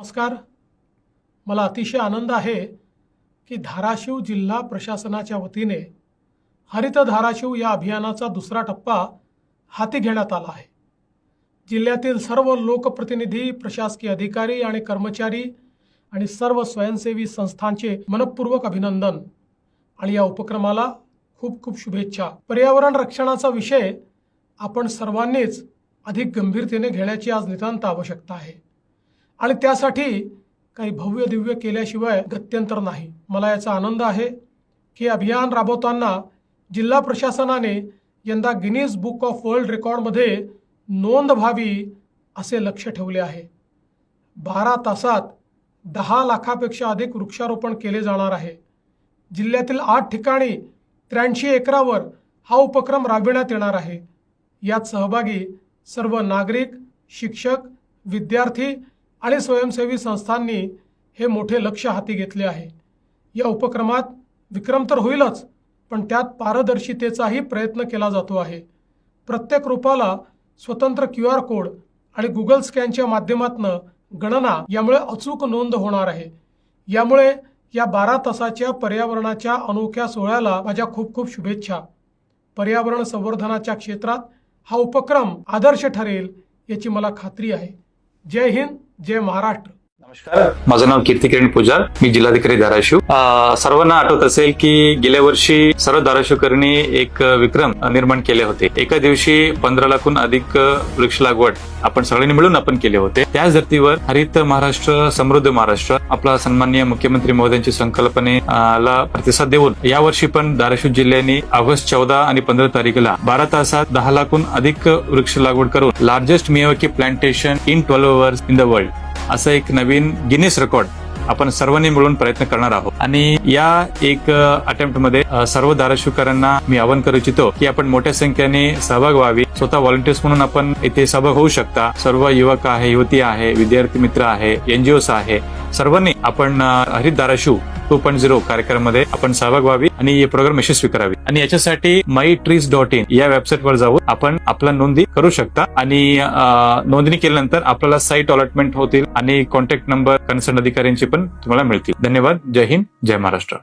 नमस्कार. मला अतिशय आनंद आहे की धाराशिव जिल्हा प्रशासनाच्या वतीने हरित धाराशिव या अभियानाचा दुसरा टप्पा हाती घेण्यात आला आहे. जिल्ह्यातील सर्व लोकप्रतिनिधी, प्रशासकीय अधिकारी आणि कर्मचारी आणि सर्व स्वयंसेवी संस्थांचे मनपूर्वक अभिनंदन आणि या उपक्रमाला खूप खूप शुभेच्छा. पर्यावरण रक्षणाचा विषय आपण सर्वांनीच अधिक गंभीरतेने घेण्याची आज नितांत आवश्यकता आहे आणि त्यासाठी काही भव्य दिव्य केल्याशिवाय गत्यंतर नाही. मला याचा आनंद आहे की अभियान राबवताना जिल्हा प्रशासनाने यंदा गिनीज बुक ऑफ वर्ल्ड रेकॉर्डमध्ये नोंद व्हावी असे लक्ष ठेवले आहे. 12 तासात 10 लाखापेक्षा अधिक वृक्षारोपण केले जाणार आहे. जिल्ह्यातील 8 ठिकाणी 83 एकरावर हा उपक्रम राबविण्यात येणार आहे. यात सहभागी सर्व नागरिक, शिक्षक, विद्यार्थी आणि स्वयंसेवी संस्थांनी हे मोठे लक्ष्य हाती घेतले आहे. या उपक्रमात विक्रम तर होईलच, पण त्यात पारदर्शितेचाही प्रयत्न केला जातो आहे. प्रत्येक रोपाला स्वतंत्र QR कोड आणि गुगल स्कॅनच्या माध्यमातून गणना, यामुळे अचूक नोंद होणार आहे. यामुळे या 12 तासाच्या पर्यावरणाच्या अनोख्या सोहळ्याला माझ्या खूप खूप शुभेच्छा. पर्यावरण संवर्धनाच्या क्षेत्रात हा उपक्रम आदर्श ठरेल याची मला खात्री आहे. जय हिंद, जय महाराष्ट्र. नमस्कार, माझं नाव कीर्ती किरण पुजार, मी जिल्हाधिकारी धाराशिव. सर्वांना आठवत असेल की गेल्या वर्षी सर्व धाराशिवकरांनी एक विक्रम निर्माण केले होते. एका दिवशी 15 लाखहून अधिक वृक्ष लागवड आपण सगळ्यांनी मिळून आपण केले होते. त्याच धर्तीवर हरित महाराष्ट्र, समृद्ध महाराष्ट्र आपला सन्माननीय मुख्यमंत्री महोदयांची संकल्पनेला प्रतिसाद देऊन यावर्षी पण धाराशिव जिल्ह्याने ऑगस्ट 14 आणि 15 तारखेला 12 तासात 10 लाखहून अधिक वृक्ष लागवड करून largest Miyawaki plantation in 12 hours in the world असं एक नवीन गिनीस रेकॉर्ड आपण सर्वांनी मिळून प्रयत्न करणार आहोत. आणि या एक अटेम्प्ट मध्ये सर्व धाराशिवकरांना मी आवाहन करू इच्छितो की आपण मोठ्या संख्येने सहभाग व्हावी. स्वतः व्हॉलंटियर्स म्हणून आपण इथे सहभाग होऊ शकता. सर्व युवक आहे, युवती आहे, विद्यार्थी मित्र आहे, NGOs आहे, सर्वांनी आपण हरित धाराशिव 2.0 कार्यक्रमामध्ये आपण सहभाग व्हावी आणि हे प्रोग्राम यशस्वी करावी. आणि याच्यासाठी mytrees.in या वेबसाईटवर जाऊन आपण आपला नोंदणी करू शकता आणि नोंदणी केल्यानंतर आपल्याला साईट अलॉटमेंट होतील आणि कॉन्टॅक्ट नंबर कन्सर्न अधिकाऱ्यांची पण तुम्हाला मिळतील. धन्यवाद. जय हिंद, जय महाराष्ट्र.